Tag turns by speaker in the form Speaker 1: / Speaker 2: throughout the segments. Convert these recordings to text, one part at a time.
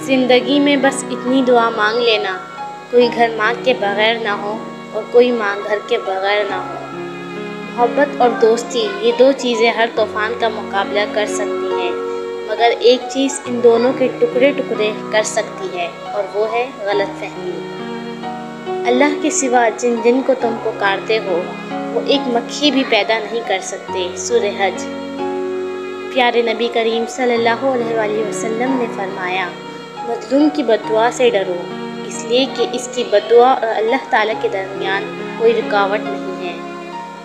Speaker 1: زندگی میں بس اتنی دعا مانگ لینا، کوئی گھر ماں کے بغیر نہ ہو اور کوئی ماں گھر کے بغیر نہ ہو۔ محبت اور دوستی یہ دو چیزیں ہر طوفان کا مقابلہ کر سکتی ہیں، مگر ایک چیز ان دونوں کے ٹکڑے ٹکڑے کر سکتی ہے اور وہ ہے غلط فہمی۔ اللہ کے سوا جن جن کو تم پکارتے ہو وہ ایک مکھی بھی پیدا نہیں کر سکتے۔ سورہ حج۔ پیارے نبی کریم صلی اللہ علیہ وآلہ وسلم نے فرمایا، مظلوم کی بد دعا سے ڈرو، اس لیے کہ اس کی بد دعا اور اللہ تعالیٰ کے درمیان کوئی رکاوٹ نہیں ہے۔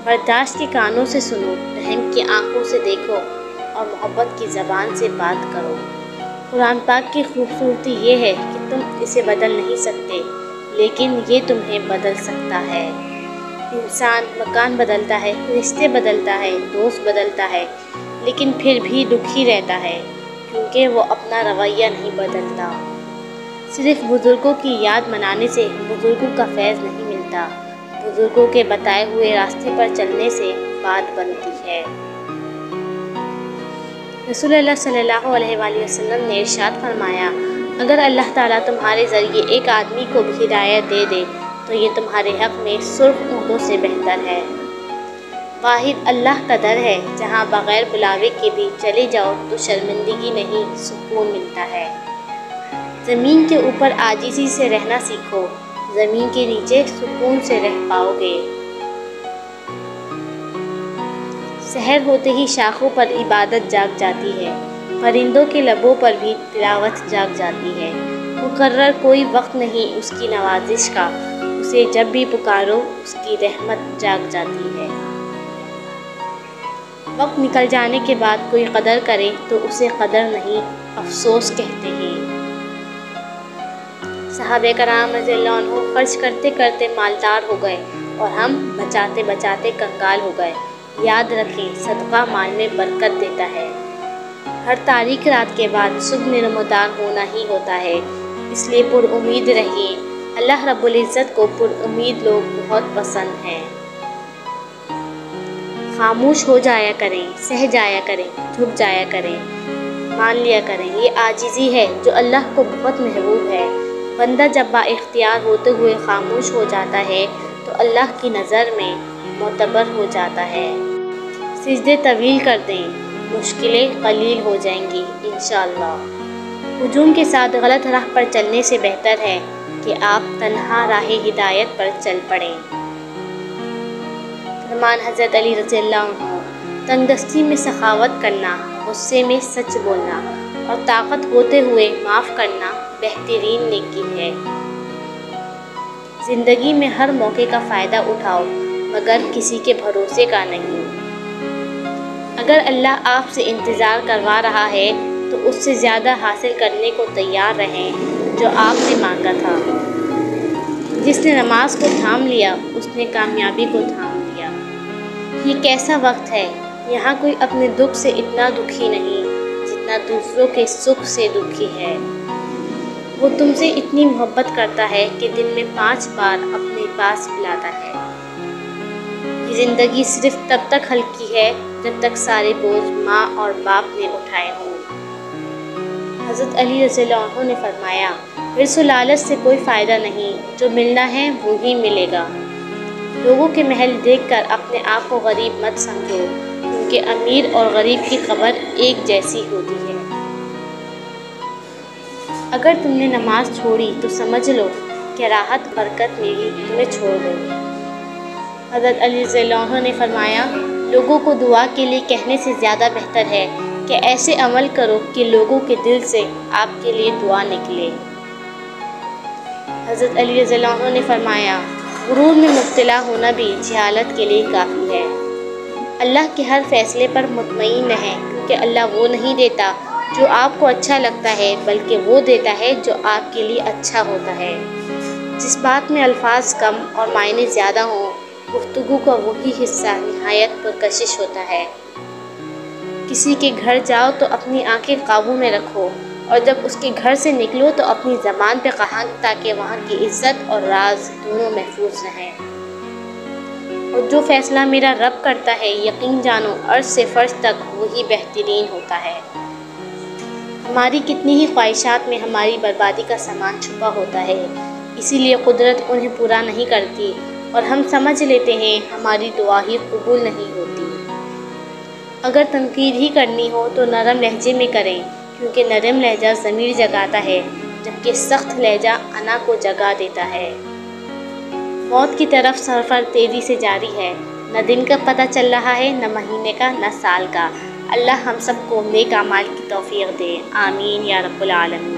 Speaker 1: برداشت کے کانوں سے سنو، رحم کی آنکھوں سے دیکھو اور محبت کی زبان سے بات کرو۔ قرآن پاک کی خوبصورتی یہ ہے کہ تم اسے بدل نہیں سکتے، لیکن یہ تمہیں بدل سکتا ہے۔ انسان مکان بدلتا ہے، رشتے بدلتا ہے، دوست بدلتا ہے، لیکن پھر بھی دکھی رہتا ہے کیونکہ وہ اپنا رویہ نہیں بدلتا۔ صرف بزرگوں کی یاد منانے سے بزرگوں کا فیض نہیں ملتا، بزرگوں کے بتائے ہوئے راستے پر چلنے سے بات بنتی ہے۔ رسول اللہ صلی اللہ علیہ وآلہ وسلم نے ارشاد فرمایا، اگر اللہ تعالیٰ تمہارے ذریعے ایک آدمی کو بھی ہدایت دے دے تو یہ تمہارے حق میں سرخ اونٹوں سے بہتر ہے۔ واحد اللہ کا در ہے، جہاں بغیر بلاوے کے بھی چلے جاؤ تو شرمندگی نہیں، سکون ملتا ہے۔ زمین کے اوپر عاجزی سے رہنا سیکھو، زمین کے نیچے سکون سے رہ پاؤ گے۔ سحر ہوتے ہی شاخوں پر عبادت جاگ جاتی ہے، پرندوں کے لبوں پر بھی تلاوت جاگ جاتی ہے۔ مقرر کوئی وقت نہیں اس کی نوازش کا، اسے جب بھی پکارو اس کی رحمت جاگ جاتی ہے۔ وقت نکل جانے کے بعد کوئی قدر کرے تو اسے قدر نہیں، افسوس کہتے ہیں۔ صحابہ کرام رضی اللہ عنہ خرچ کرتے کرتے مالدار ہو گئے اور ہم بچاتے بچاتے کنگال ہو گئے۔ یاد رکھیں، صدقہ مال میں برکت دیتا ہے۔ ہر تاریک رات کے بعد صبح نمودار ہونا ہی ہوتا ہے، اس لیے پر امید رہیے۔ اللہ رب العزت کو پر امید لوگ بہت پسند ہیں۔ خاموش ہو جایا کریں، سہ جایا کریں، جھک جایا کریں، مان لیا کریں، یہ عاجزی ہے جو اللہ کو بہت محبوب ہے۔ بندہ جب با اختیار ہوتے ہوئے خاموش ہو جاتا ہے تو اللہ کی نظر میں معتبر ہو جاتا ہے۔ سجدے طویل کر دیں، مشکلیں قلیل ہو جائیں گی انشاءاللہ۔ ہجوم کے ساتھ غلط راہ پر چلنے سے بہتر ہے کہ آپ تنہا راہ ہدایت پر چل پڑیں۔ فرمان حضرت علی رضی اللہ عنہ، تنگ دستی میں سخاوت کرنا، غصے میں سچ بولنا اور طاقت ہوتے ہوئے معاف کرنا بہترین نیکی ہے۔ زندگی میں ہر موقع کا فائدہ اٹھاؤ، مگر کسی کے بھروسے کا نہیں۔ اگر اللہ آپ سے انتظار کروا رہا ہے تو اس سے زیادہ حاصل کرنے کو تیار رہیں جو آپ نے مانگا تھا۔ جس نے نماز کو تھام لیا اس نے کامیابی کو تھام لیا۔ یہ کیسا وقت ہے، یہاں کوئی اپنے دکھ سے اتنا دکھی نہیں جتنا دوسروں کے سکھ سے دکھی ہے۔ وہ تم سے اتنی محبت کرتا ہے کہ دن میں 5 بار اپنے پاس بلاتا ہے۔ یہ زندگی صرف تب تک ہلکی ہے جب تک سارے بوجھ ماں اور باپ نے اٹھائے ہوں۔ حضرت علی رضی اللہ عنہ نے فرمایا، حرص و لالچ سے کوئی فائدہ نہیں، جو ملنا ہے وہی ملے گا۔ لوگوں کے محل دیکھ کر اپنے آپ کو غریب مت سمجھو، کیونکہ امیر اور غریب کی قبر ایک جیسی ہوتی ہے۔ اگر تم نے نماز چھوڑی تو سمجھ لو کہ راحت برکت میری تمہیں چھوڑ گئی۔ حضرت علی رضی اللہ عنہ نے فرمایا، لوگوں کو دعا کے لیے کہنے سے زیادہ بہتر ہے کہ ایسے عمل کرو کہ لوگوں کے دل سے آپ کے لیے دعا نکلے۔ حضرت علی رضی اللہ عنہ نے فرمایا، غرور میں مبتلا ہونا بھی جہالت کے لیے کافی ہے۔ اللہ کے ہر فیصلے پر مطمئن رہیں، کیونکہ اللہ وہ نہیں دیتا جو آپ کو اچھا لگتا ہے، بلکہ وہ دیتا ہے جو آپ کے لیے اچھا ہوتا ہے۔ جس بات میں الفاظ کم اور معنی زیادہ ہوں، گفتگو کا وہی حصہ نہایت پرکشش ہوتا ہے۔ کسی کے گھر جاؤ تو اپنی آنکھیں قابو میں رکھو، اور جب اس کے گھر سے نکلو تو اپنی زبان پہ کہاں تاکہ وہاں کی عزت اور راز دونوں محفوظ رہیں۔ اور جو فیصلہ میرا رب کرتا ہے، یقین جانو عرش سے فرش تک وہی بہترین ہوتا ہے۔ ہماری کتنی ہی خواہشات میں ہماری بربادی کا سامان چھپا ہوتا ہے، اسی لیے قدرت انہیں پورا نہیں کرتی اور ہم سمجھ لیتے ہیں ہماری دعا ہی قبول نہیں ہوتی۔ اگر تنقید ہی کرنی ہو تو نرم لہجے میں کریں، کیونکہ نرم لہجہ ضمیر جگاتا ہے، جبکہ سخت لہجہ انا کو جگا دیتا ہے۔ موت کی طرف سفر تیزی سے جاری ہے، نہ دن کا پتہ چل رہا ہے، نہ مہینے کا، نہ سال کا۔ اللہ ہم سب کو نیک اعمال کی توفیق دے، آمین یا رب العالمین۔